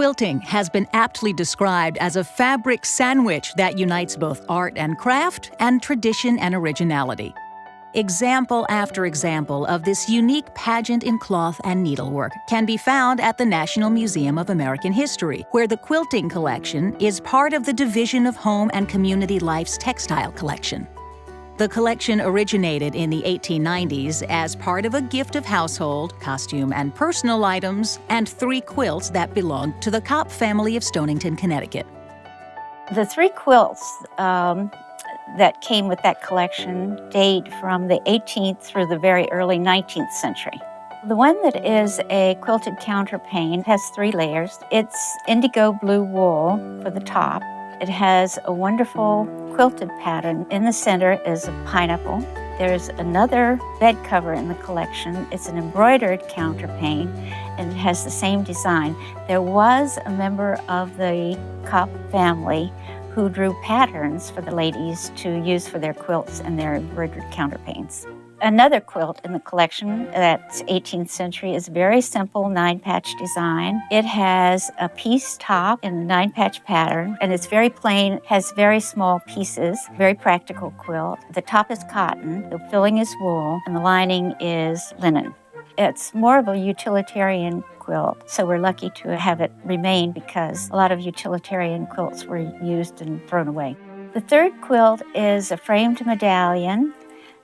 Quilting has been aptly described as a fabric sandwich that unites both art and craft and tradition and originality. Example after example of this unique pageant in cloth and needlework can be found at the National Museum of American History, where the quilting collection is part of the Division of Home and Community Life's textile collection. The collection originated in the 1890s as part of a gift of household, costume, and personal items, and 3 quilts that belonged to the Kopp family of Stonington, Connecticut. The 3 quilts that came with that collection date from the 18th through the very early 19th century. The one that is a quilted counterpane has 3 layers. It's indigo blue wool for the top. It has a wonderful quilted pattern. In the center is a pineapple. There's another bed cover in the collection. It's an embroidered counterpane, and it has the same design. There was a member of the Kopp family who drew patterns for the ladies to use for their quilts and their embroidered counterpanes. Another quilt in the collection that's 18th century is a very simple 9-patch design. It has a piece top in the 9-patch pattern, and it's very plain, has very small pieces, very practical quilt. The top is cotton, the filling is wool, and the lining is linen. It's more of a utilitarian quilt, so we're lucky to have it remain because a lot of utilitarian quilts were used and thrown away. The third quilt is a framed medallion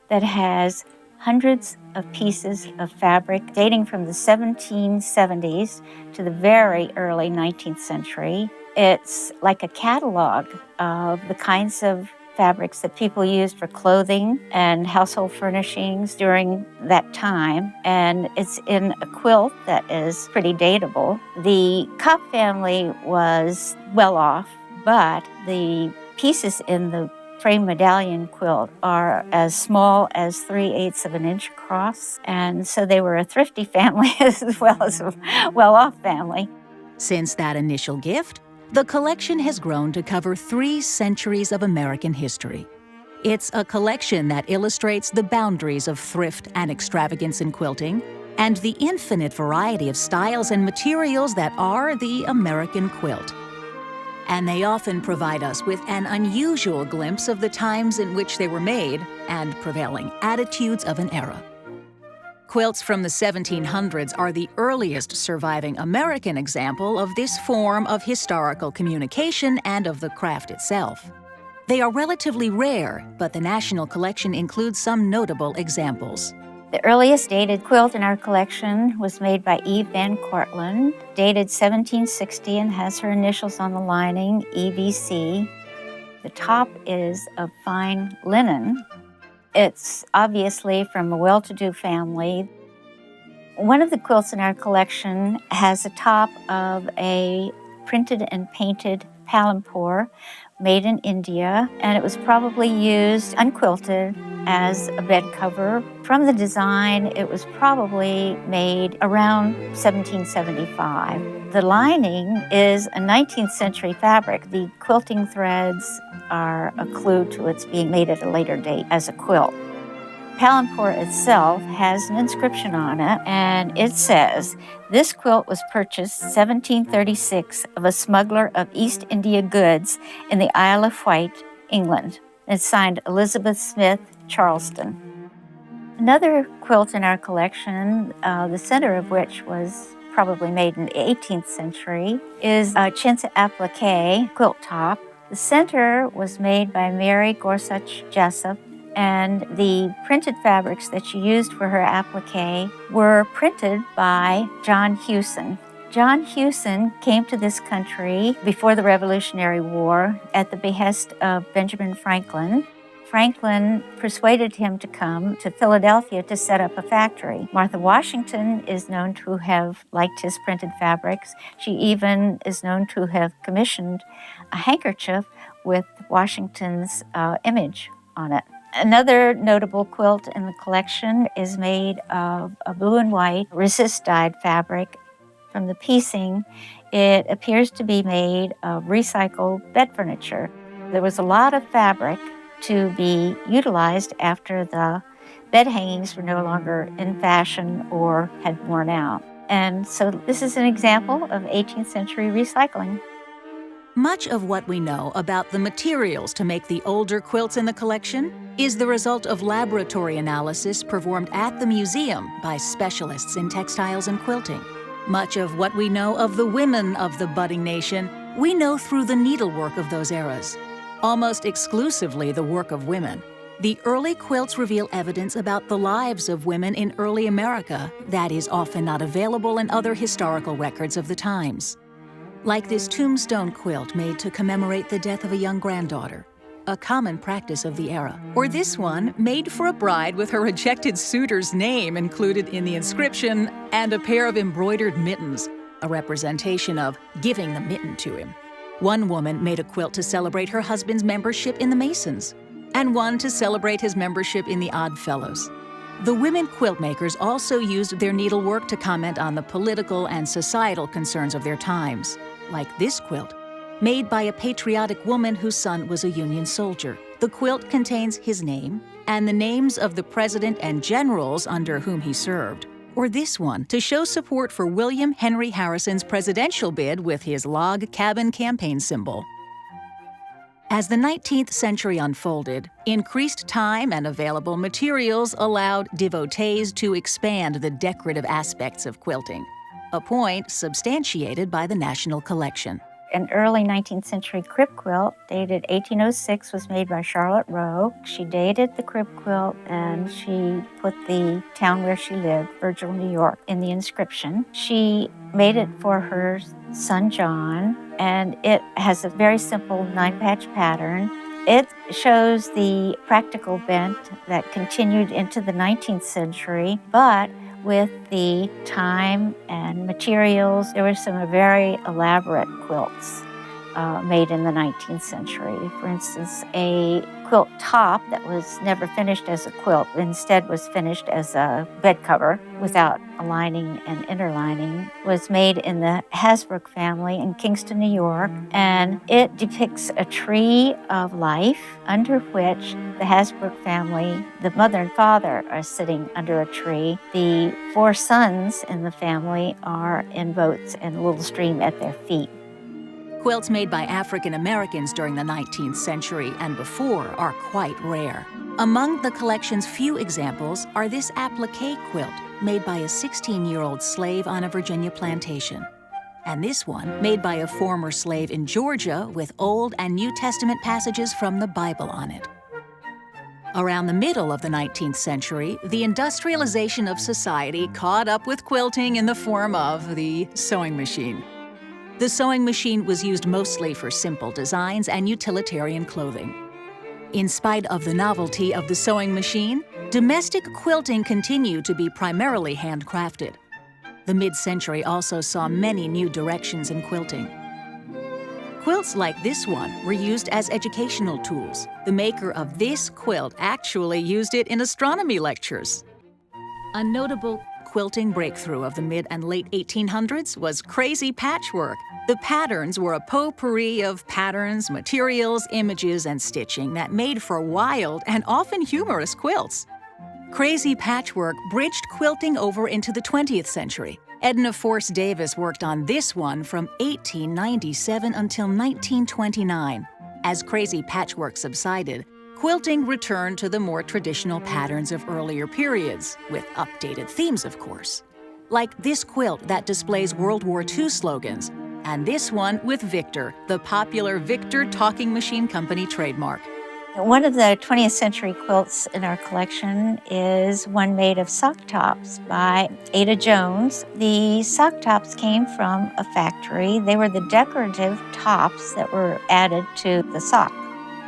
that has hundreds of pieces of fabric dating from the 1770s to the very early 19th century. It's like a catalog of the kinds of fabrics that people used for clothing and household furnishings during that time, and it's in a quilt that is pretty dateable. The Kopp family was well off, but the pieces in the frame medallion quilt are as small as 3/8 of an inch across, and so they were a thrifty family as well as a well-off family. Since that initial gift, the collection has grown to cover 3 centuries of American history. It's a collection that illustrates the boundaries of thrift and extravagance in quilting, and the infinite variety of styles and materials that are the American quilt. And they often provide us with an unusual glimpse of the times in which they were made and prevailing attitudes of an era. Quilts from the 1700s are the earliest surviving American example of this form of historical communication and of the craft itself. They are relatively rare, but the National Collection includes some notable examples. The earliest dated quilt in our collection was made by Eve Van Cortlandt, dated 1760 and has her initials on the lining, EVC. The top is of fine linen. It's obviously from a well-to-do family. One of the quilts in our collection has a top of a printed and painted palampour made in India, and it was probably used unquilted as a bed cover. From the design, it was probably made around 1775. The lining is a 19th century fabric. The quilting threads are a clue to its being made at a later date as a quilt. Palampour itself has an inscription on it, and it says, "This quilt was purchased 1736 of a smuggler of East India goods in the Isle of Wight, England." It's signed Elizabeth Smith, Charleston. Another quilt in our collection, the center of which was probably made in the 18th century, is a chintz applique quilt top. The center was made by Mary Gorsuch Jessup, and the printed fabrics that she used for her applique were printed by John Hewson. John Hewson came to this country before the Revolutionary War at the behest of Benjamin Franklin. Franklin persuaded him to come to Philadelphia to set up a factory. Martha Washington is known to have liked his printed fabrics. She even is known to have commissioned a handkerchief with Washington's image on it. Another notable quilt in the collection is made of a blue and white resist-dyed fabric. From the piecing, it appears to be made of recycled bed furniture. There was a lot of fabric to be utilized after the bed hangings were no longer in fashion or had worn out. And so this is an example of 18th century recycling. Much of what we know about the materials to make the older quilts in the collection is the result of laboratory analysis performed at the museum by specialists in textiles and quilting. Much of what we know of the women of the budding nation, we know through the needlework of those eras. Almost exclusively the work of women, the early quilts reveal evidence about the lives of women in early America that is often not available in other historical records of the times. Like this tombstone quilt made to commemorate the death of a young granddaughter, a common practice of the era. Or this one made for a bride with her rejected suitor's name included in the inscription and a pair of embroidered mittens, a representation of giving the mitten to him. One woman made a quilt to celebrate her husband's membership in the Masons, and one to celebrate his membership in the Odd Fellows. The women quilt makers also used their needlework to comment on the political and societal concerns of their times, like this quilt, made by a patriotic woman whose son was a Union soldier. The quilt contains his name and the names of the president and generals under whom he served. Or this one, to show support for William Henry Harrison's presidential bid with his log cabin campaign symbol. As the 19th century unfolded, increased time and available materials allowed devotees to expand the decorative aspects of quilting, a point substantiated by the National Collection. An early 19th century crib quilt dated 1806 was made by Charlotte Rowe. She dated the crib quilt and she put the town where she lived, Virgil, New York, in the inscription. She made it for her son John, and it has a very simple 9-patch pattern. It shows the practical bent that continued into the 19th century, but with the time and materials, there were some very elaborate quilts made in the 19th century. For instance, a quilt top that was never finished as a quilt, instead was finished as a bed cover without a lining and inner lining, was made in the Hasbrook family in Kingston, New York, and it depicts a tree of life under which the Hasbrook family, the mother and father, are sitting under a tree. The 4 sons in the family are in boats in a little stream at their feet. Quilts made by African Americans during the 19th century and before are quite rare. Among the collection's few examples are this applique quilt made by a 16-year-old slave on a Virginia plantation, and this one made by a former slave in Georgia with Old and New Testament passages from the Bible on it. Around the middle of the 19th century, the industrialization of society caught up with quilting in the form of the sewing machine. The sewing machine was used mostly for simple designs and utilitarian clothing. In spite of the novelty of the sewing machine, domestic quilting continued to be primarily handcrafted. The mid-century also saw many new directions in quilting. Quilts like this one were used as educational tools. The maker of this quilt actually used it in astronomy lectures. A notable quilting breakthrough of the mid and late 1800s was crazy patchwork. The patterns were a potpourri of patterns, materials, images, and stitching that made for wild and often humorous quilts. Crazy patchwork bridged quilting over into the 20th century. Edna Force Davis worked on this one from 1897 until 1929. As crazy patchwork subsided, quilting returned to the more traditional patterns of earlier periods, with updated themes, of course. Like this quilt that displays World War II slogans, and this one with Victor, the popular Victor Talking Machine Company trademark. One of the 20th century quilts in our collection is one made of sock tops by Ada Jones. The sock tops came from a factory. They were the decorative tops that were added to the sock.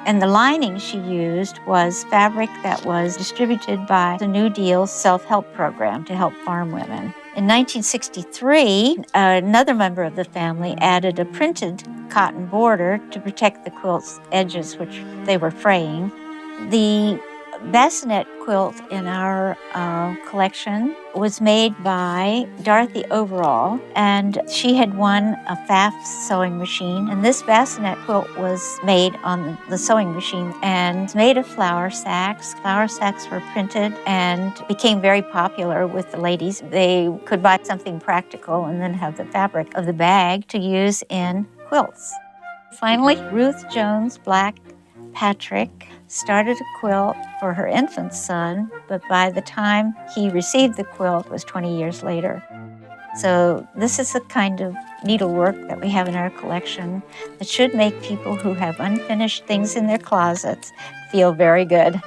And the lining she used was fabric that was distributed by the New Deal self-help program to help farm women. In 1963, another member of the family added a printed cotton border to protect the quilt's edges, which they were fraying. The bassinet quilt in our collection was made by Dorothy Overall, and she had won a Pfaff sewing machine. And this bassinet quilt was made on the sewing machine and made of flour sacks. Flour sacks were printed and became very popular with the ladies. They could buy something practical and then have the fabric of the bag to use in quilts. Finally, Ruth Jones Black Patrick started a quilt for her infant son, but by the time he received the quilt, it was 20 years later. So this is the kind of needlework that we have in our collection that should make people who have unfinished things in their closets feel very good.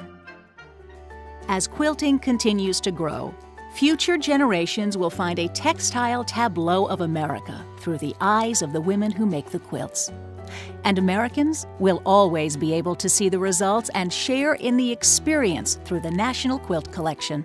As quilting continues to grow, future generations will find a textile tableau of America through the eyes of the women who make the quilts. And Americans will always be able to see the results and share in the experience through the National Quilt Collection.